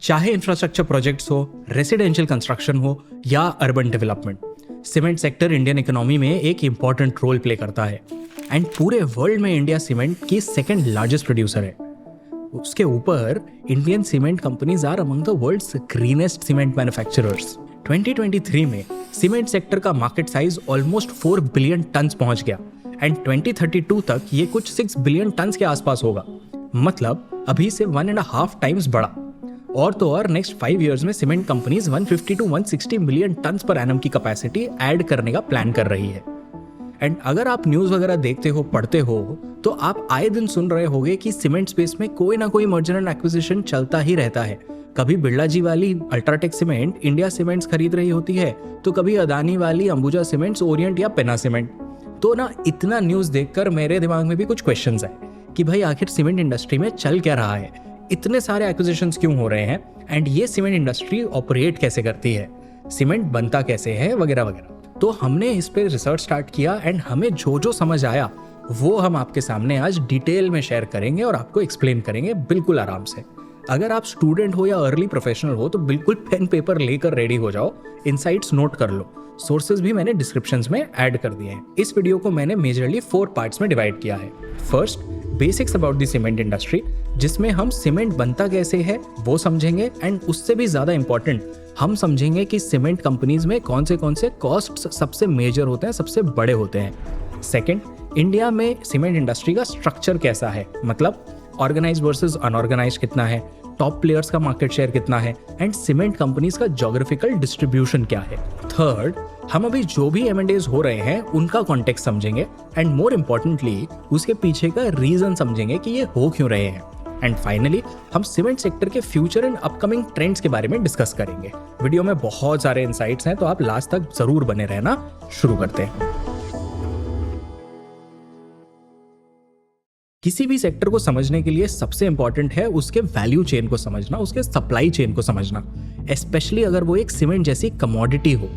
चाहे infrastructure projects हो, residential construction हो या urban development, cement sector Indian economy में एक इंपॉर्टेंट रोल प्ले करता है। एंड पूरे वर्ल्ड में इंडिया सीमेंट की सेकंड लार्जेस्ट प्रोड्यूसर है। उसके ऊपर Indian cement companies are among the world's greenest cement manufacturers. 2023 में सीमेंट सेक्टर का market size almost 4 billion tons पहुंच गया एंड 2032 तक ये कुछ 6 बिलियन टन्स के आसपास होगा, मतलब अभी से 1.5 टाइम्स बढ़ा। और तो और नेक्स्ट 5 इयर्स में cement companies 150 to 160 million tons पर एनम की कैपेसिटी ऐड करने का प्लान कर रही है। एंड अगर आप न्यूज़ वगैरह देखते हो, पढ़ते हो, तो आप आए दिन सुन रहे होंगे कि सीमेंट स्पेस में कोई ना कोई मर्जर एंड एक्विजिशन चलता ही रहता है। कभी बिरला जी वाली अल्ट्राटेक सीमेंट इंडिया सीमेंट्स खरीद रही होती है, तो कभी अदानी वाली अंबुजा सीमेंट्स ओरिएंट या पेना सीमेंट। तो ना इतना न्यूज़ देखकर मेरे दिमाग में भी कुछ क्वेश्चंस आए कि भाई आखिर सीमेंट इंडस्ट्री में चल क्या रहा है, इतने सारे एक्विजिशंस क्यों हो रहे हैं, एंड ये सीमेंट इंडस्ट्री ऑपरेट कैसे करती है, सीमेंट बनता कैसे है, वगैरह वगैरह। तो हमने इस पे रिसर्च स्टार्ट किया एंड हमें जो जो समझ आया वो हम आपके सामने आज डिटेल में शेयर करेंगे और आपको एक्सप्लेन करेंगे बिल्कुल आराम से। अगर आप स्टूडेंट हो या अर्ली प्रोफेशनल हो तो बिल्कुल पेन पेपर लेकर रेडी हो जाओ, इनसाइट्स नोट कर लो। सोर्सेज भी मैंने डिस्क्रिप्शंस में ऐड कर दिए हैं। इस वीडियो को मैंने मेजरली 4 पार्ट्स में डिवाइड किया है। First, basics about the cement industry, जिसमें हम सीमेंट बनता कैसे है वो समझेंगे एंड उससे भी ज़्यादा इंपॉर्टेंट हम समझेंगे कि सीमेंट कंपनीज में कौन से कॉस्ट सबसे मेजर होते हैं, सबसे बड़े होते हैं। सेकेंड, इंडिया में सीमेंट इंडस्ट्री का स्ट्रक्चर कैसा है, मतलब ऑर्गेनाइज वर्सेस अनऑर्गेनाइज कितना है, टॉप प्लेयर्स का मार्केट शेयर कितना है, एंड सीमेंट कंपनीज का ज्योग्राफिकल डिस्ट्रीब्यूशन क्या है। थर्ड, हम अभी जो भी M&As हो रहे हैं उनका कॉन्टेक्स्ट समझेंगे एंड मोर इम्पोर्टेंटली उसके पीछे का रीजन समझेंगे कि ये हो क्यों रहे हैं। एंड फाइनली हम सीमेंट सेक्टर के फ्यूचर एंड अपकमिंग ट्रेंड्स के बारे में डिस्कस करेंगे। वीडियो में बहुत सारे इनसाइट्स हैं, तो आप लास्ट तक जरूर बने रहना। शुरू करते हैं। किसी भी सेक्टर को समझने के लिए सबसे इंपॉर्टेंट है उसके वैल्यू चेन को समझना, उसके सप्लाई चेन को समझना, स्पेशली अगर वो एक सीमेंट जैसी कमोडिटी हो।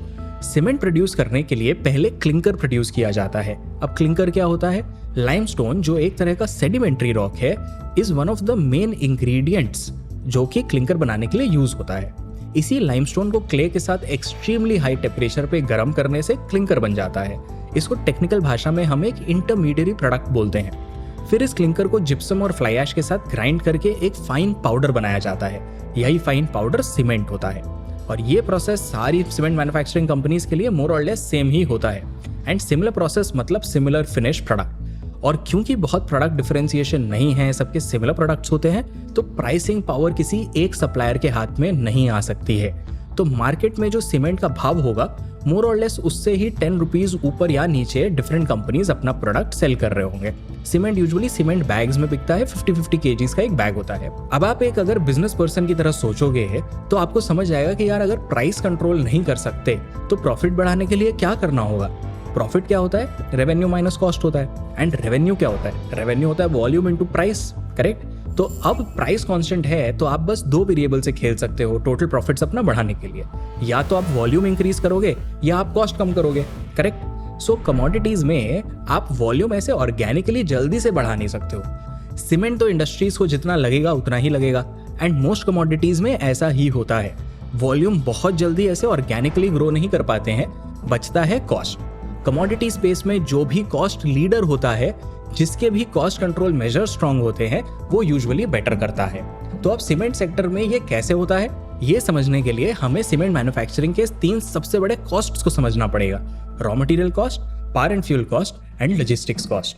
सीमेंट प्रोड्यूस करने के लिए पहले क्लिंकर प्रोड्यूस किया जाता है। अब क्लिंकर क्या होता है? लाइमस्टोन, जो एक तरह का सेडिमेंट्री रॉक है, is one of the main ingredients जो कि क्लिंकर बनाने के लिए यूज होता है। इसी लाइमस्टोन को क्ले के साथ एक्सट्रीमली हाई टेम्परेचर पे गर्म करने से क्लिंकर बन जाता है। इसको टेक्निकल भाषा में हम एक इंटरमीडिएट प्रोडक्ट बोलते हैं। फिर इस क्लिंकर को जिप्सम और फ्लाई ऐश के साथ ग्राइंड करके एक फाइन पाउडर बनाया जाता है। यही फाइन पाउडर सीमेंट होता है। और ये प्रोसेस सारी सीमेंट मैन्युफैक्चरिंग कंपनीज के लिए मोर और लेस सेम ही होता है। एंड सिमिलर प्रोसेस मतलब सिमिलर फिनिश प्रोडक्ट। और क्योंकि बहुत प्रोडक्ट डिफरेंशिएशन नहीं है, सबके सिमिलर प्रोडक्ट्स होते हैं, तो प्राइसिंग पावर किसी एक सप्लायर के हाथ में नहीं आ सकती है। तो मार्केट में जो सीमेंट का भाव होगा मोर और लेस उससे ही 10 रुपीज ऊपर या नीचे डिफरेंट कंपनीज अपना प्रोडक्ट सेल कर रहे होंगे। सीमेंट यूजुअली सीमेंट बैग्स में बिकता है, 50-50 kgs का एक बैग होता है। अब आप एक अगर बिजनेस पर्सन की तरह सोचोगे तो आपको समझ आएगा कि यार अगर प्राइस कंट्रोल नहीं कर सकते तो प्रॉफिट बढ़ाने के लिए क्या करना होगा। प्रॉफिट क्या होता है? रेवेन्यू माइनस कॉस्ट होता है। एंड रेवेन्यू क्या होता है? रेवेन्यू होता है वॉल्यूम इनटू प्राइस, करेक्ट? तो अब प्राइस कांस्टेंट है तो आप बस 2 वेरिएबल से खेल सकते हो टोटल प्रॉफिट्स अपना बढ़ाने के लिए। या तो आप वॉल्यूम इंक्रीज करोगे या आप कॉस्ट कम करोगे, करेक्ट? सो कमोडिटीज में आप वॉल्यूम ऐसे ऑर्गेनिकली जल्दी से बढ़ा नहीं सकते हो। सीमेंट तो इंडस्ट्रीज को जितना लगेगा उतना ही लगेगा एंड मोस्ट कमोडिटीज में ऐसा ही होता है। वॉल्यूम बहुत जल्दी ऐसे ऑर्गेनिकली ग्रो नहीं कर पाते हैं, बचता है कॉस्ट। कमोडिटी स्पेस में जो भी कॉस्ट लीडर होता है, जिसके भी कॉस्ट कंट्रोल मेजर स्ट्रांग होते हैं, वो यूजुअली बेटर करता है। तो अब सीमेंट सेक्टर में ये कैसे होता है, ये समझने के लिए हमें सीमेंट मैन्युफैक्चरिंग के 3 सबसे बड़े कॉस्ट्स को समझना पड़ेगा: raw material cost, power and fuel cost and logistics cost.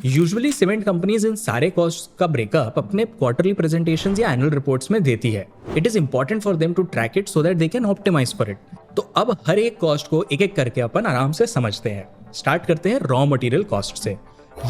Usually cement companies इन सारे कॉस्ट का ब्रेकअप अपने क्वार्टरली प्रेजेंटेशंस या एनुअल रिपोर्ट्स में देती है। It is important for them to track it so that they can optimise for it. तो अब हर एक कॉस्ट को एक एक करके अपन आराम से समझते हैं। स्टार्ट करते हैं रॉ मटेरियल कॉस्ट से।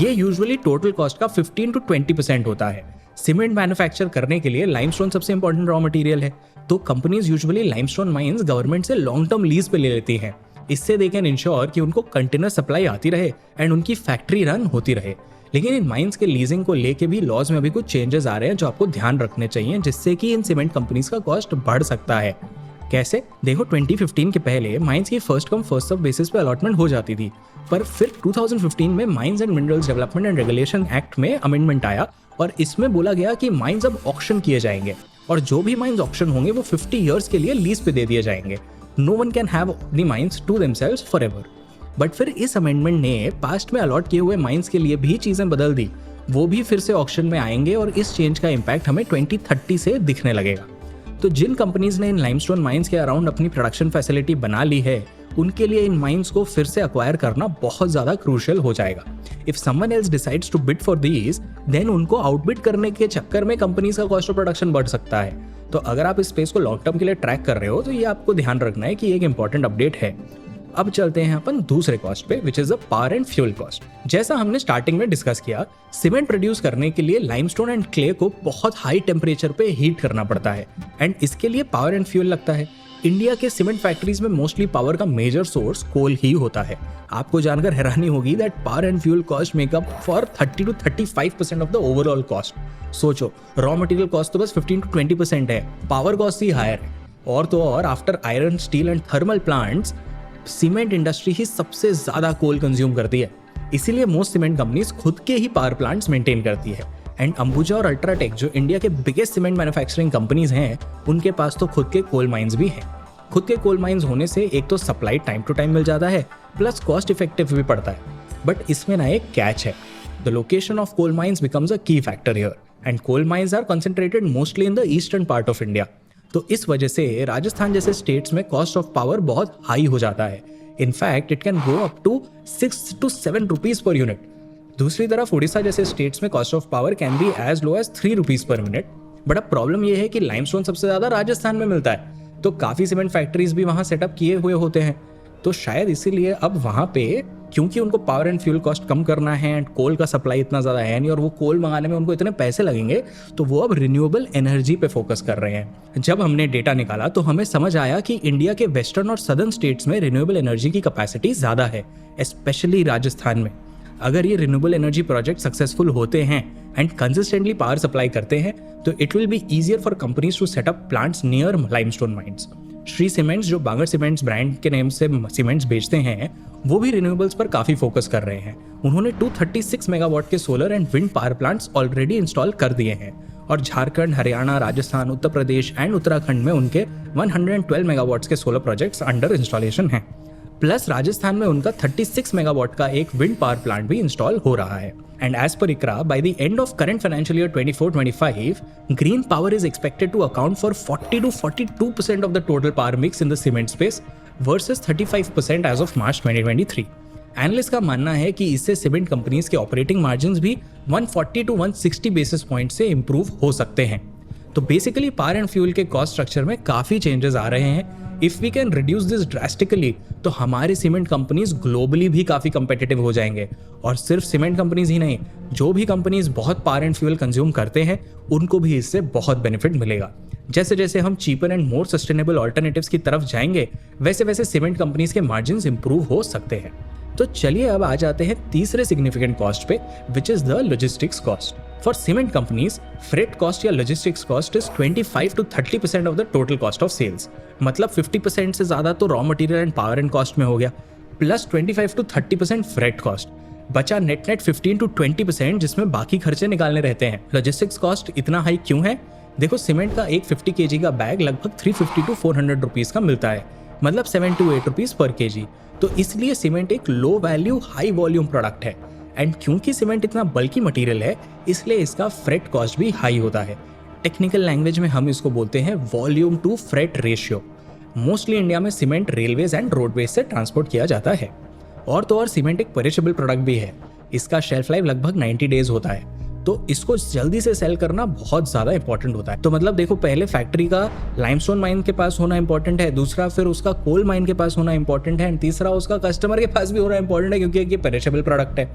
ये यूजुअली टोटल कॉस्ट का 15 to 20% होता है। सीमेंट मैन्युफैक्चर करने के लिए लाइमस्टोन सबसे इंपॉर्टेंट रॉ मटेरियल है, तो companies usually limestone mines government से लॉन्ग टर्म लीज पे ले लेती हैं। इससे दे कैन इंश्योर कि उनको कंटिन्यूअस सप्लाई आती रहे एंड उनकी फैक्ट्री रन होती रहे। लेकिन इन माइंस के लीजिंग को लेके भी लॉज में अभी कुछ चेंजेस आ रहे हैं जो आपको ध्यान रखने चाहिए, जिससे कि इन सीमेंट कंपनीज का कॉस्ट बढ़ सकता है। कैसे? देखो, 2015 के पहले माइंस की first come first serve basis पे अलॉटमेंट हो जाती थी, पर फिर 2015 में mines and minerals development and regulation act में अमेंडमेंट आया और इसमें बोला गया कि माइंस अब ऑक्शन किए जाएंगे। और जो भी माइंस ऑक्शन होंगे वो 50 ईयर्स के लिए लीज पे दे दिए जाएंगे। No one can have the mines to themselves forever. But फिर इस अमेंडमेंट ने पास्ट में अलॉट किए हुए माइंस के लिए भी चीजें बदल दी, वो भी फिर से ऑक्शन में आएंगे और इस चेंज का इम्पैक्ट हमें 2030 से दिखने लगेगा। तो जिन कंपनीज ने इन लाइमस्टोन माइंस के अराउंड अपनी प्रोडक्शन फैसिलिटी बना ली है, उनके लिए इन माइंस को फिर से अक्वायर करना बहुत ज्यादा क्रूशियल हो जाएगा। If someone else decides to bid for these, then उनको आउटबिड करने के चक्कर में कंपनीज का कॉस्ट ऑफ प्रोडक्शन बढ़ सकता है। तो अगर आप इस स्पेस को लॉन्ग टर्म के लिए ट्रैक कर रहे हो तो ये आपको ध्यान रखना है कि एक इंपॉर्टेंट अपडेट है। अब चलते हैं अपन दूसरे कॉस्ट पे, which is the power and fuel cost. जैसा हमने स्टार्टिंग में डिस्कस किया, सीमेंट प्रोड्यूस करने के लिए लाइमस्टोन एंड क्ले को बहुत हाई टेम्परेचर पे हीट करना पड़ता है एंड इसके लिए पावर एंड फ्यूल लगता है। इंडिया के सीमेंट फैक्ट्रीज में मोस्टली पावर का मेजर सोर्स कोल ही होता है। आपको जानकर हैरानी होगी that power and fuel cost makeup for 30 to 35% of the overall cost. सोचो, रॉ मटेरियल कॉस्ट तो बस 15 to 20% है, पावर कॉस्ट ही हायर है। और तो और after iron, steel and thermal plants, cement industry ही सबसे ज्यादा कोल कंज्यूम करती है। इसीलिए मोस्ट सीमेंट कंपनीज खुद के ही पावर प्लांट्स मेंटेन करती है। एंड अंबुजा और अल्ट्राटेक, जो इंडिया के बिगेस्ट सीमेंट मैन्युफैक्चरिंग कंपनीज हैं, उनके पास तो खुद के कोल माइंस भी हैं। खुद के कोल माइंस होने से एक तो सप्लाई टाइम टू टाइम मिल जाता है, प्लस कॉस्ट इफेक्टिव भी पड़ता है। बट इसमें ना एक कैच है, the location of coal mines becomes a key factor here and coal mines are concentrated mostly in the eastern part of India. तो इस वजह से राजस्थान जैसे स्टेट्स में कॉस्ट ऑफ पावर बहुत हाई हो जाता है। In fact it can go up to 6 to 7 rupees per unit. दूसरी तरफ उड़ीसा जैसे स्टेट्स में cost of power can be as low as 3 rupees per minute. But अब प्रॉब्लम यह है कि लाइमस्टोन सबसे ज्यादा राजस्थान में मिलता है, तो काफी सीमेंट फैक्ट्रीज भी वहां सेटअप किए हुए होते हैं। तो शायद इसीलिए अब वहां पे, क्योंकि उनको पावर एंड फ्यूल कॉस्ट कम करना है एंड कोल का सप्लाई इतना ज्यादा है नहीं और वो कोल मंगाने में उनको इतने पैसे लगेंगे, तो वो अब रिन्यूएबल एनर्जी पे फोकस कर रहे हैं। जब हमने डेटा निकाला तो हमें समझ आया कि इंडिया के वेस्टर्न और सदर्न स्टेट्स में रिन्यूएबल एनर्जी की कैपेसिटी ज्यादा है, स्पेशली राजस्थान में। अगर ये रिन्यूएबल एनर्जी प्रोजेक्ट सक्सेसफुल होते हैं एंड कंसिस्टेंटली पावर सप्लाई करते हैं, तो it will be easier for companies to set up plants near limestone mines. Shree Cements, जो बांगर सीमेंट्स ब्रांड के नेम से सीमेंट्स बेचते हैं, वो भी रिन्यूएबल्स पर काफी फोकस कर रहे हैं। उन्होंने 236 मेगावाट के solar and wind power plants already install कर दिए हैं और झारखंड, हरियाणा, राजस्थान, उत्तर प्रदेश एंड उत्तराखंड में उनके 112 मेगावाट्स के सोलर प्रोजेक्ट्स अंडर इंस्टॉलेशन हैं। प्लस राजस्थान में उनका 36 मेगावाट का एक विंड पावर प्लांट भी इंस्टॉल हो रहा है। And as per ICRA, by the end of current financial year 24-25, green power is expected to account for 40 to 42% of the total power mix in the cement space versus 35% as of March 2023। Analyst का मानना है कि इससे cement companies के operating margins भी 140 to 160 basis point से improve हो सकते हैं। तो बेसिकली पावर एंड फ्यूल के कॉस्ट स्ट्रक्चर में काफी चेंजेस आ रहे हैं। If we can reduce this drastically, तो हमारे सीमेंट कंपनीज ग्लोबली भी काफी कंपेटिटिव हो जाएंगे। और सिर्फ सीमेंट कंपनीज ही नहीं, जो भी कंपनीज बहुत पावर एंड फ्यूल कंज्यूम करते हैं, उनको भी इससे बहुत बेनिफिट मिलेगा। जैसे जैसे हम cheaper and more sustainable alternatives की तरफ जाएंगे, वैसे वैसे सीमेंट कंपनीज के मार्जिन्स इंप्रूव हो सकते हैं। तो चलिए अब आ जाते हैं तीसरे सिग्निफिकेंट कॉस्ट पे, which is the logistics cost. For cement companies, freight cost या logistics cost is 25 to 30% of the total cost of sales. मतलब 50% से ज्यादा तो raw material and power and cost में हो गया, प्लस 25 to 30% फ्रेट कॉस्ट। बचा नेट 15 to 20%, जिसमें बाकी खर्चे निकालने रहते हैं। लॉजिस्टिक्स कॉस्ट इतना हाई क्यों है? देखो, सीमेंट का एक 50 kg का बैग लगभग 350 to 400 रुपीज का मिलता है, मतलब 7 to 8 रुपीज पर kg। तो इसलिए सीमेंट एक low value high volume product है। एंड क्योंकि सीमेंट इतना बल्की मटेरियल है, इसलिए इसका फ्रेट कॉस्ट भी हाई होता है। टेक्निकल लैंग्वेज में हम इसको बोलते हैं volume to freight ratio. Mostly India में सीमेंट रेलवेज एंड रोडवेज से ट्रांसपोर्ट किया जाता है। और तो और सीमेंट एक पेरिशेबल प्रोडक्ट भी है। इसका शेल्फ लाइफ लगभग 90 डेज होता है, तो इसको जल्दी से सेल करना बहुत ज़्यादा इंपॉर्टेंट होता है। तो मतलब देखो, पहले फैक्ट्री का लाइमस्टोन माइन के पास होना इंपॉर्टेंट है, दूसरा फिर उसका कोल माइन के पास होना इंपॉर्टेंट है, एंड तीसरा उसका कस्टमर के पास भी होना इंपॉर्टेंट है, क्योंकि ये पेरिशेबल प्रोडक्ट है।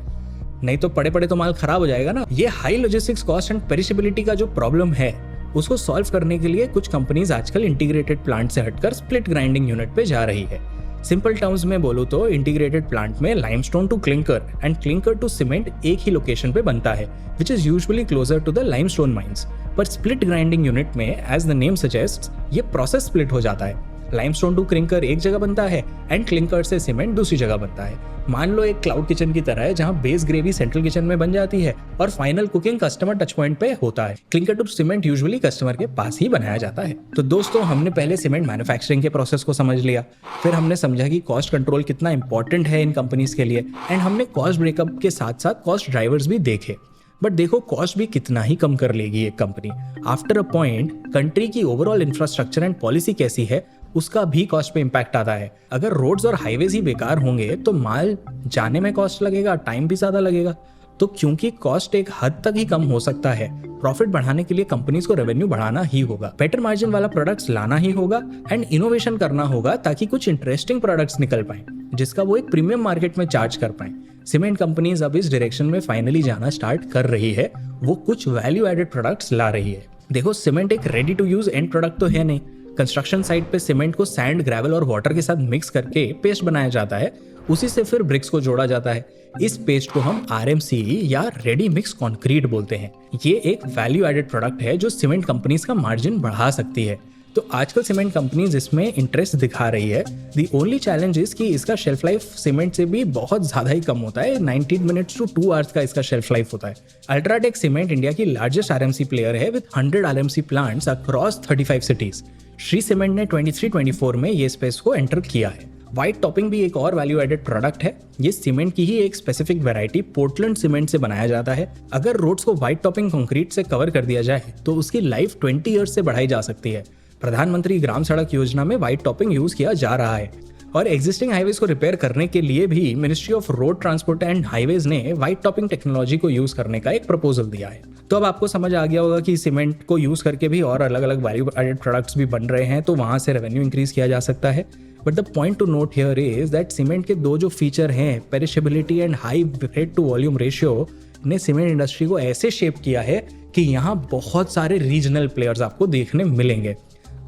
नहीं तो पड़े पड़े तो माल खराब हो जाएगा ना। ये high logistics cost and perishability का जो प्रॉब्लम है, उसको सॉल्व करने के लिए कुछ कंपनीज आजकल इंटीग्रेटेड प्लांट से हटकर स्प्लिट ग्राइंडिंग यूनिट पे जा रही है। सिंपल टर्म्स में बोलो तो इंटीग्रेटेड प्लांट में limestone to clinker and clinker to cement एक ही लोकेशन पे बनता है, which is usually closer to the limestone mines. पर स्प्लिट ग्राइंडिंग यूनिट में, एज द नेम सजेस्ट्स, ये प्रोसेस स्प्लिट हो जाता है। लाइमस्टोन टू क्लिंकर एक जगह बनता है एंड क्लिंकर से सीमेंट दूसरी जगह बनता है। मान लो एक क्लाउड किचन की तरह है जहां बेस ग्रेवी सेंट्रल किचन में बन जाती है और final cooking customer touch point पे होता है। Clinker to cement usually customer के पास ही बनाया जाता है। तो दोस्तों, हमने पहले सीमेंट मैन्युफैक्चरिंग के प्रोसेस को समझ लिया, फिर हमने समझा कि कॉस्ट कंट्रोल कितना इंपॉर्टेंट है इन कंपनीज के लिए, एंड हमने कॉस्ट ब्रेकअप के साथ साथ कॉस्ट ड्राइवर्स भी देखे। बट देखो, कॉस्ट भी कितना ही कम कर लेगी एक company. After a point country की ओवरऑल इंफ्रास्ट्रक्चर एंड पॉलिसी कैसी है उसका भी कॉस्ट पे इम्पैक्ट आता है। अगर रोड्स और हाईवेज ही बेकार होंगे तो माल जाने में कॉस्ट लगेगा, टाइम भी ज्यादा लगेगा। तो क्योंकि कॉस्ट एक हद तक ही कम हो सकता है, प्रॉफिट बढ़ाने के लिए कंपनीज को रेवेन्यू बढ़ाना ही होगा, बेटर मार्जिन वाला प्रोडक्ट्स लाना ही होगा एंड इनोवेशन करना होगा ताकि कुछ इंटरेस्टिंग प्रोडक्ट्स निकल पाए जिसका वो एक प्रीमियम मार्केट में चार्ज कर पाए। सीमेंट कंपनीज अब इस डायरेक्शन में फाइनली जाना स्टार्ट कर रही है, वो कुछ वैल्यू एडेड प्रोडक्ट्स ला रही है। देखो, सीमेंट एक ready to use end product तो है नहीं। कंस्ट्रक्शन साइट पे सीमेंट को सैंड, ग्रेवल और वाटर के साथ मिक्स करके पेस्ट बनाया जाता है, उसी से फिर ब्रिक्स को जोड़ा जाता है। इस पेस्ट को हम RMC या रेडी मिक्स कंक्रीट बोलते हैं। ये एक वैल्यू एडेड प्रोडक्ट है जो सीमेंट कंपनीज का मार्जिन बढ़ा सकती है। तो आजकल सीमेंट कंपनीज इसमें इंटरेस्ट दिखा रही है। दी ओनली चैलेंज इज कि इसका शेल्फ लाइफ सीमेंट से भी बहुत ज्यादा ही कम होता है। 19 मिनट्स टू 2 आवर्स का इसका शेल्फ लाइफ होता है। अल्ट्राटेक सीमेंट इंडिया की लार्जेस्ट RMC प्लेयर है with 100 RMC plants across 35 cities. Shri cement ने 23-24 में ये स्पेस को एंटर किया है। व्हाइट टॉपिंग भी एक और वैल्यू एडेड प्रोडक्ट है। ये सीमेंट की ही एक स्पेसिफिक वैरायटी पोर्टलैंड सीमेंट से बनाया जाता है। अगर रोड्स को व्हाइट टॉपिंग कंक्रीट से कवर कर दिया जाए तो उसकी लाइफ 20 ईयर्स से बढ़ाई जा सकती है। प्रधानमंत्री ग्राम सड़क योजना में व्हाइट टॉपिंग यूज किया जा रहा है और एग्जिस्टिंग हाईवेज को रिपेयर करने के लिए भी ministry of road transport and highways ने व्हाइट टॉपिंग टेक्नोलॉजी को यूज करने का एक प्रपोजल दिया है। तो अब आपको समझ आ गया होगा कि सीमेंट को यूज करके भी और अलग अलग वैल्यू एडेड प्रोडक्ट्स भी बन रहे हैं, तो वहां से रेवेन्यू इंक्रीज किया जा सकता है। But the point to note here is that cement के दो जो फीचर हैं, perishability and high weight to volume ratio, ने सीमेंट इंडस्ट्री को ऐसे शेप किया है कि यहाँ बहुत सारे रीजनल प्लेयर्स आपको देखने मिलेंगे।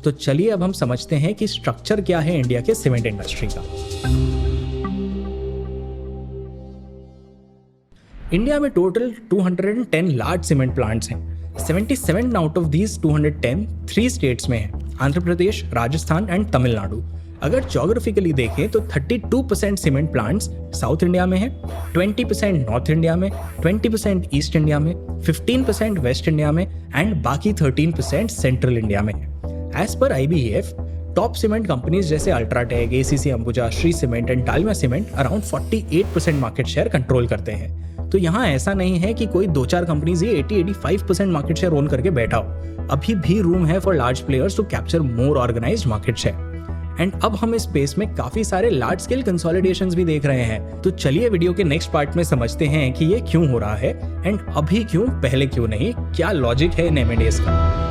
तो चलिए अब हम समझते हैं कि स्ट्रक्चर क्या है इंडिया के सीमेंट इंडस्ट्री का। इंडिया में टोटल 210 लार्ज सीमेंट प्लांट्स हैं। 77 आउट ऑफ दीज 210 3 स्टेट्स में हैं, आंध्र प्रदेश, राजस्थान एंड तमिलनाडु। अगर ज्योग्राफिकली देखें तो 32% सीमेंट प्लांट्स साउथ इंडिया में है, 20% नॉर्थ इंडिया में, 20% ईस्ट इंडिया में, 15% वेस्ट इंडिया में एंड बाकी 13% सेंट्रल इंडिया में है। एज पर IBEF, टॉप सीमेंट कंपनीज जैसे UltraTech, ACC Ambuja, Shree cement and Dalmia cement around 48% market share control करते हैं। तो यहाँ ऐसा नहीं है कि कोई 2-4 कंपनीज ही 80-85% मार्केट शेयर ओन करके बैठा हो। अभी भी रूम है for large players to capture more organized market share. And अब हम इस स्पेस में काफी सारे लार्ज स्केल कंसोलिडेशंस भी देख रहे हैं। तो चलिए वीडियो के नेक्स्ट पार्ट में समझते हैं कि ये क्यों हो रहा है एंड अभी क्यों, पहले क्यों नहीं, क्या लॉजिक है इन M&As का।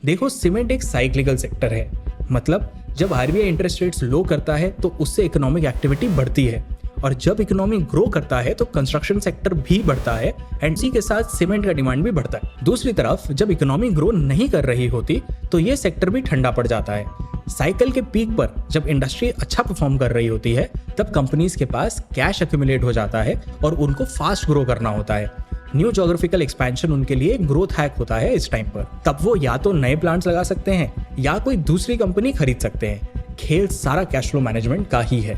देखो, सीमेंट एक साइक्लिकल सेक्टर है, मतलब जब RBI इंटरेस्ट रेट्स लो करता है तो उससे इकोनॉमिक एक्टिविटी बढ़ती है और जब इकोनॉमी ग्रो करता है तो कंस्ट्रक्शन सेक्टर भी बढ़ता है एंड इसी के साथ सीमेंट का डिमांड भी बढ़ता है। दूसरी तरफ जब इकोनॉमी ग्रो नहीं कर रही होती तो ये सेक्टर भी ठंडा पड़ जाता है। साइकिल के पीक पर जब इंडस्ट्री अच्छा परफॉर्म कर रही होती है तब कंपनीज के पास कैश एक्यूमुलेट हो जाता है और उनको फास्ट ग्रो करना होता है। न्यू ज्योग्राफिकल एक्सपेंशन उनके लिए ग्रोथ हैक होता है इस टाइम पर। तब वो या तो नए प्लांट्स लगा सकते हैं या कोई दूसरी कंपनी खरीद सकते हैं। खेल सारा कैश फ्लो मैनेजमेंट का ही है।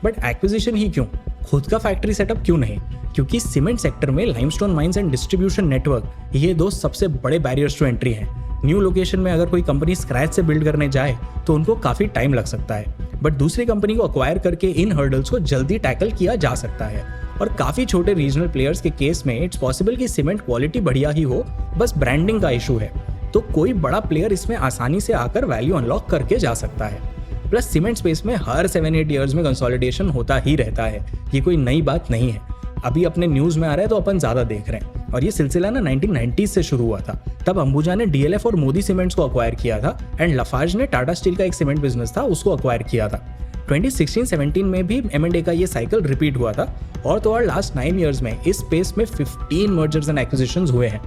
बट एक्विजिशन ही क्यों, खुद का फैक्ट्री सेटअप क्यों नहीं? क्योंकि सीमेंट सेक्टर में limestone mines and distribution network, ये दो सबसे बड़े बैरियर्स टू एंट्री हैं। न्यू लोकेशन में अगर कोई कंपनी स्क्रैच से बिल्ड करने जाए तो उनको काफी टाइम लग सकता है, बट दूसरी कंपनी को अक्वायर करके इन हर्डल्स को जल्दी टैकल किया जा सकता है। और काफी छोटे रीजनल प्लेयर्स के केस में इट्स पॉसिबल कि सीमेंट क्वालिटी बढ़िया ही हो, बस ब्रांडिंग का इशू है। तो कोई बड़ा प्लेयर इसमें आसानी से आकर वैल्यू अनलॉक करके जा सकता है। प्लस सीमेंट स्पेस में हर 7-8 ईयर्स में कंसोलिडेशन होता ही रहता है, ये कोई नई बात नहीं है। अभी अपने न्यूज में आ रहा है तो अपन ज्यादा देख रहे हैं और ये सिलसिला ना 1990s से शुरू हुआ था। तब अंबुजा ने DLF और मोदी सीमेंट्स को अक्वायर किया था एंड लफार्ज ने टाटा स्टील का एक सीमेंट बिजनेस था उसको अक्वायर किया था। 2016-17 में भी M&A का ये साइकिल रिपीट हुआ था और तो और लास्ट 9 ईयर्स में इस स्पेस में 15 मर्जर्स एंड एक्विजिशंस हुए हैं।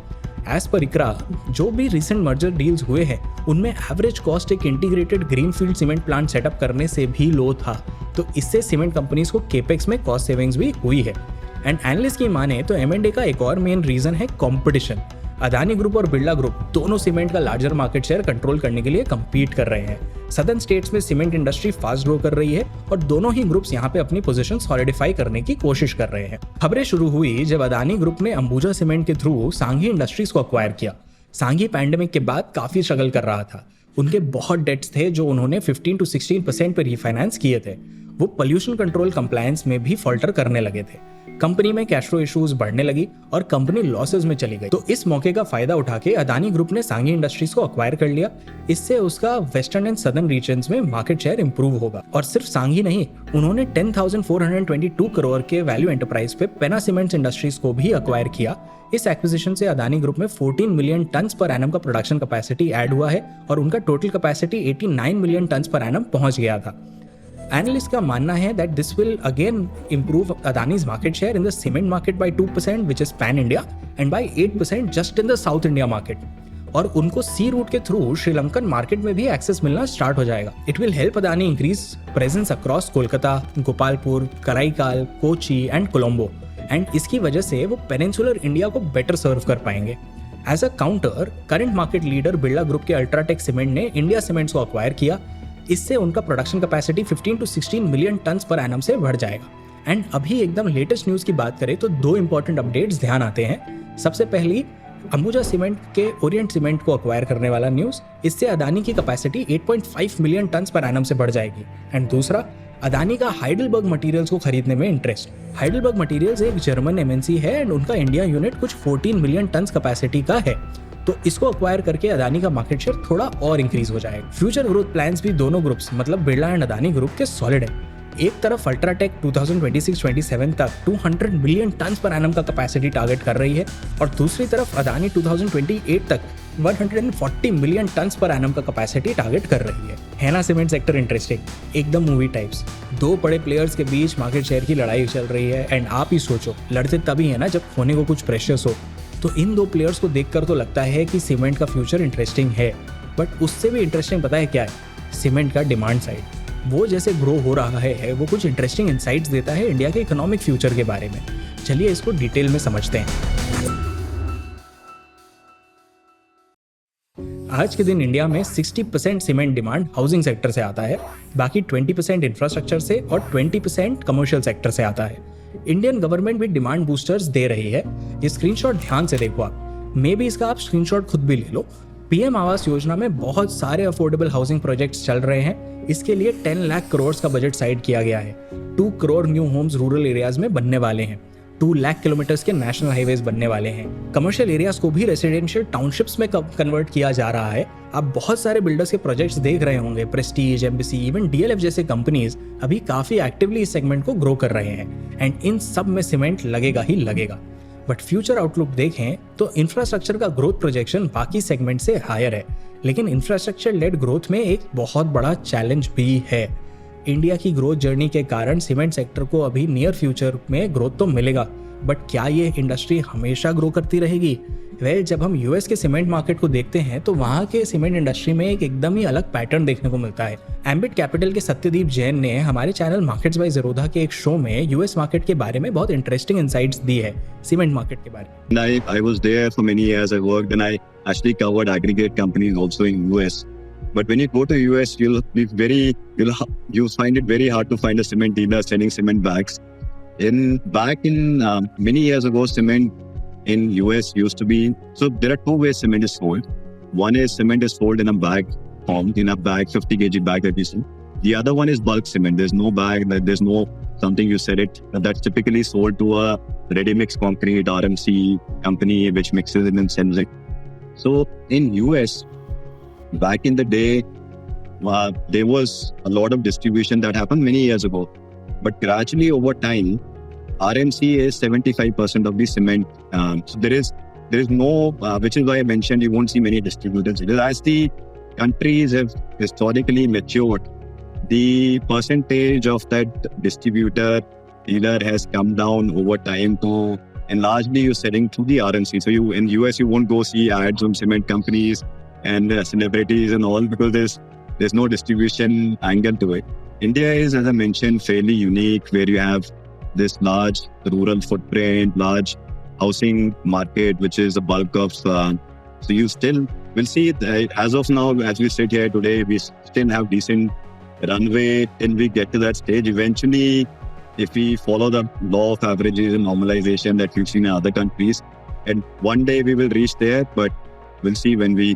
एज पर इकरा, जो भी रिसेंट मर्जर डील्स हुए हैं उनमें एवरेज कॉस्ट एक integrated greenfield cement plant setup करने से भी लो था। तो इससे सीमेंट कंपनीज को केपेक्स में कॉस्ट सेविंग्स भी हुई है। एंड एनालिस्ट की माने तो M&A का एक और मेन रीजन है कंपटीशन। अदानी ग्रुप और बिरला ग्रुप दोनों सीमेंट का लार्जर मार्केट शेयर कंट्रोल करने के लिए कम्पीट कर रहे हैं। सदर्न स्टेट्स में सीमेंट इंडस्ट्री फास्ट ग्रो कर रही है और दोनों ही ग्रुप्स यहाँ पे अपनी पोजीशन सॉलिडिफाई करने की कोशिश कर रहे हैं। खबरें शुरू हुई जब अदानी ग्रुप ने अंबुजा सीमेंट के थ्रू सांघी इंडस्ट्रीज को अक्वायर किया। सांघी पैंडेमिक के बाद काफी स्ट्रगल कर रहा था। उनके बहुत डेट्स थे जो उन्होंने 15 to 16% पे रीफाइनेंस किए थे। वो पोल्यूशन कंट्रोल कंप्लायंस में भी फॉल्टर करने लगे थे। कंपनी में कैश फ्लो इश्यूज बढ़ने लगी और कंपनी लॉसेस में चली गई। तो इस मौके का फायदा उठा के अदानी ग्रुप ने सांघी इंडस्ट्रीज को अक्वायर कर लिया। इससे उसका वेस्टर्न एंड सदर्न रीजन्स में मार्केट शेयर इंप्रूव होगा। और सिर्फ सांघी नहीं, उन्होंने 10,422 करोड़ के वैल्यू एंटरप्राइज पे पेना सीमेंट्स इंडस्ट्रीज को भी अक्वायर किया। इस एक्विजिशन से अदानी ग्रुप में 14 मिलियन टन्स पर एनम का प्रोडक्शन कैपेसिटी ऐड हुआ है और उनका टोटल कैपेसिटी 89 मिलियन टन्स पर एनम पहुंच गया था। एनालिस्ट का मानना है that this will again improve Adani's market share in the cement market by 2%, which is pan India, and by 8% just in the South India market. और उनको sea route के थ्रू श्रीलंकन मार्केट में भी एक्सेस मिलना start हो जाएगा। It will help Adani increase presence across Kolkata, Gopalpur, Karaikal, Kochi and Colombo, and इसकी वजह से वो पेनिनसुलर इंडिया को बेटर सर्व कर पाएंगे। As a counter, current market leader Birla group के अल्ट्राटेक सीमेंट ने इंडिया सीमेंट्स को अक्वायर किया। इससे उनका production capacity 15 to 16 million tons पर एनम से बढ़ जाएगा। एंड अभी एकदम लेटेस्ट न्यूज़ की बात करें तो दो इंपॉर्टेंट अपडेट्स ध्यान आते हैं। सबसे पहली, अंबुजा सीमेंट के ओरिएंट सीमेंट को अक्वायर करने वाला न्यूज़। इससे अदानी की कैपेसिटी 8.5 मिलियन टन्स पर एनम से बढ़ जाएगी। एंड दूसरा, अदानी का हाइडलबर्ग मटेरियल्स को खरीदने में इंटरेस्ट। हाइडलबर्ग मटेरियल्स एक जर्मन एमएनसी है एंड उनका इंडिया यूनिट कुछ 14 मिलियन टन्स कैपेसिटी का है। तो इसको अक्वायर करके अदानी का मार्केट शेयर थोड़ा और इंक्रीज हो जाएगा। फ्यूचर ग्रोथ प्लान्स भी दोनों ग्रुप्स मतलब बिरला एंड अदानी ग्रुप के सॉलिड है। एक तरफ अल्ट्राटेक 2026-27 तक 200 मिलियन टन्स पर एनम का कैपेसिटी टारगेट कर रही है और दूसरी तरफ अदानी 2028 तक 140 मिलियन टन्स पर एनम का कैपेसिटी टारगेट कर रही है ना सीमेंट सेक्टर इंटरेस्टिंग, एकदम मूवी टाइप्स। दो बड़े प्लेयर्स के बीच मार्केट शेयर की लड़ाई चल रही है एंड आप ही सोचो, लड़ते तभी है ना जब खोने को कुछ प्रेशियस हो। तो इन दो प्लेयर्स को देखकर तो लगता है कि सीमेंट का फ्यूचर इंटरेस्टिंग है, बट उससे भी इंटरेस्टिंग पता है क्या है? सीमेंट का डिमांड साइड। वो जैसे ग्रो हो रहा है वो कुछ इंटरेस्टिंग इनसाइट्स देता है इंडिया के इकोनॉमिक फ्यूचर के बारे में। चलिए इसको डिटेल में समझते हैं। आज के दिन इंडिया में 60% सीमेंट डिमांड हाउसिंग सेक्टर से आता है, बाकी 20% इंफ्रास्ट्रक्चर से और 20% कमर्शियल सेक्टर से आता है। इंडियन गवर्नमेंट भी डिमांड बूस्टर्स दे रही है। ये स्क्रीनशॉट ध्यान से देखो आप, मे बी इसका आप स्क्रीनशॉट खुद भी ले लो। पीएम आवास योजना में बहुत सारे अफोर्डेबल हाउसिंग प्रोजेक्ट्स चल रहे हैं। इसके लिए 10 लाख करोड़ का बजट साइड किया गया है। 2 crore new homes rural areas में बनने वाले हैं। 2 लाख किलोमीटर्स के नेशनल हाईवेज बनने वाले हैं। कमर्शियल एरियाज को भी रेसिडेंशियल टाउनशिप्स में कन्वर्ट किया जा रहा है। आप बहुत सारे बिल्डर्स के प्रोजेक्ट्स देख रहे होंगे। प्रेस्टीज, एम्बेसी, इवन डीएलएफ जैसे कंपनीज अभी काफी एक्टिवली इस सेगमेंट को ग्रो कर रहे हैं एंड इन सब में सीमेंट लगेगा ही लगेगा। बट फ्यूचर आउटलुक देखें तो इंफ्रास्ट्रक्चर का ग्रोथ प्रोजेक्शन बाकी सेगमेंट से हायर है, लेकिन इंफ्रास्ट्रक्चर लेड ग्रोथ में एक बहुत बड़ा चैलेंज भी है। इंडिया की ग्रोथ जर्नी के कारण सीमेंट सेक्टर को अभी नियर फ्यूचर में ग्रोथ तो मिलेगा, बट क्या ये इंडस्ट्री हमेशा ग्रो करती रहेगी? जब हम यूएस के सीमेंट मार्केट को देखते हैं तो वहाँ के सीमेंट इंडस्ट्री में एक एकदम ही अलग पैटर्न देखने को मिलता है। एम्बिट कैपिटल के सत्यदीप जैन ने हमारे चैनल मार्केट्स बाय ज़ेरोधा के एक शो में यूएस मार्केट के बारे में बहुत इंटरेस्टिंग इनसाइट्स दी है सीमेंट मार्केट के बारे में। I was there for many years. I worked and I actually covered aggregate companies also in US. But when you go to US, you'll find it very hard to find a cement dealer selling cement bags. Back in many years ago, cement in US used to be, so there are two ways cement is sold. One is cement is sold in a bag form, in a bag, 50 kg bag that you see. The other one is bulk cement. There's no bag, there's no something you said it. That's typically sold to a ready-mix concrete RMC company which mixes it and sells it. So in US, back in the day, there was a lot of distribution that happened many years ago. But gradually over time, RMC is 75% of the cement. So there is no, which is why I mentioned you won't see many distributors. As the countries have historically matured, the percentage of that distributor dealer has come down over time to, and largely you're selling through the RMC. So in US, you won't go see ads on cement companies and celebrities and all because there's no distribution angle to it. India is, as I mentioned, fairly unique where you have this large rural footprint, large housing market, which is the bulk of. So you still will see it as of now, as we sit here today, we still have decent runway till we get to that stage. Eventually, if we follow the law of averages and normalization that we've seen in other countries, and one day we will reach there, but we'll see when we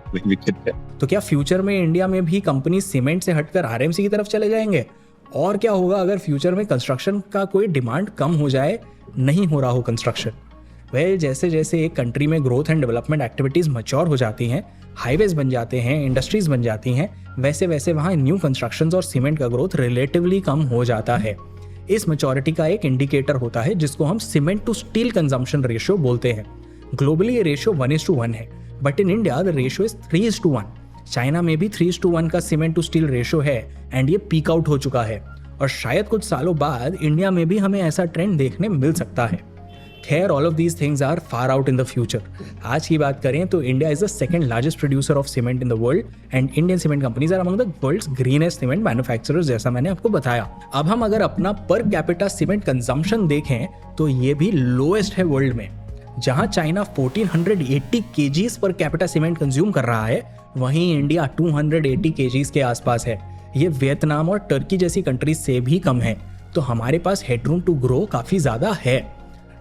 get there. तो क्या future में India में भी company cement से हटकर RMC की तरफ चले जाएंगे? और क्या होगा अगर फ्यूचर में कंस्ट्रक्शन का कोई डिमांड कम हो जाए, नहीं हो रहा हो कंस्ट्रक्शन? वह जैसे जैसे एक कंट्री में growth and development activities mature हो जाती हैं, हाईवेज बन जाते हैं, इंडस्ट्रीज बन जाती हैं, वैसे वैसे वहाँ न्यू कंस्ट्रक्शंस और सीमेंट का ग्रोथ रिलेटिवली कम हो जाता है। इस मैच्योरिटी का एक इंडिकेटर होता है जिसको हम cement to steel consumption ratio बोलते हैं। ग्लोबली ये रेशियो 1:1 है, but in India the ratio is 3:1। China में भी 3:1 का सीमेंट टू स्टील रेशियो है एंड ये पीक आउट हो चुका है, और शायद कुछ सालों बाद इंडिया में भी हमें ऐसा ट्रेंड देखने मिल सकता है। खैर, all of these things are far out in the future. आज की बात करें तो India is the second largest producer of cement in the world and Indian cement companies are among the world's greenest cement manufacturers, जैसा मैंने आपको बताया। अब हम अगर अपना पर कैपिटा सीमेंट कंजम्पशन देखें तो ये भी लोएस्ट है वर्ल्ड में। जहां China 1480 KGs per capita cement consume कर रहा है, वहीं इंडिया 280 केजीज के आसपास है। ये वियतनाम और टर्की जैसी कंट्रीज से भी कम है, तो हमारे पास हेडरूम टू ग्रो काफ़ी ज़्यादा है।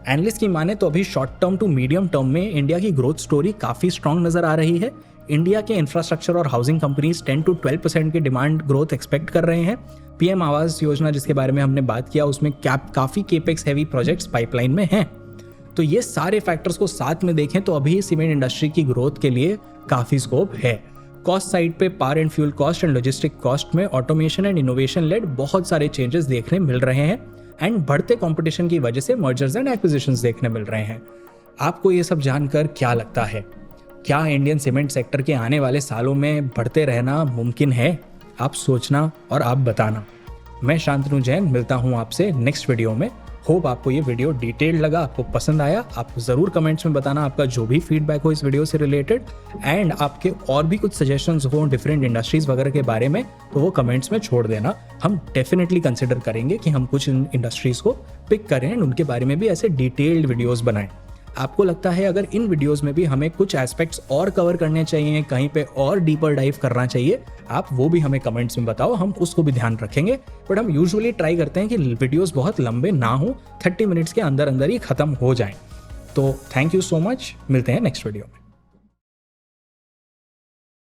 एनालिस्ट की माने तो अभी short term to medium term में इंडिया की ग्रोथ स्टोरी काफ़ी स्ट्रांग नज़र आ रही है। इंडिया के इंफ्रास्ट्रक्चर और हाउसिंग कंपनीज 10 to 12% की डिमांड ग्रोथ एक्सपेक्ट कर रहे हैं। पीएम आवास योजना जिसके बारे में हमने बात किया, उसमें काफ़ी केपेक्स हैवी प्रोजेक्ट्स पाइपलाइन में हैं। तो ये सारे फैक्टर्स को साथ में देखें तो अभी सीमेंट इंडस्ट्री की ग्रोथ के लिए काफ़ी स्कोप है। कॉस्ट साइड पे power and fuel cost and logistic cost में ऑटोमेशन एंड इनोवेशन लेड बहुत सारे चेंजेस देखने मिल रहे हैं एंड बढ़ते कंपटीशन की वजह से मर्जर्स एंड एक्विजिशंस देखने मिल रहे हैं। आपको ये सब जानकर क्या लगता है? क्या इंडियन सीमेंट सेक्टर के आने वाले सालों में बढ़ते रहना मुमकिन है? आप सोचना और आप बताना। मैं शांतनु जैन मिलता हूँ आपसे नेक्स्ट वीडियो में। होप आपको ये वीडियो डिटेल्ड लगा, आपको पसंद आया। आप ज़रूर कमेंट्स में बताना आपका जो भी फीडबैक हो इस वीडियो से रिलेटेड, एंड आपके और भी कुछ सजेशंस हो डिफरेंट इंडस्ट्रीज़ वगैरह के बारे में तो वो कमेंट्स में छोड़ देना। हम डेफिनेटली कंसिडर करेंगे कि हम कुछ इंडस्ट्रीज़ को पिक करें एंड उनके बारे में भी ऐसे डिटेल्ड वीडियोज़ बनाएं। आपको लगता है अगर इन वीडियोस में भी हमें कुछ एस्पेक्ट्स और कवर करने चाहिए, कहीं पे और डीपर डाइव करना चाहिए, आप वो भी हमें कमेंट्स में बताओ, हम उसको भी ध्यान रखेंगे। बट हम यूजुअली ट्राई करते हैं कि वीडियोस बहुत लंबे ना हो, 30 मिनट्स के अंदर अंदर ही खत्म हो जाएं। तो थैंक यू सो मच, मिलते हैं नेक्स्ट वीडियो में।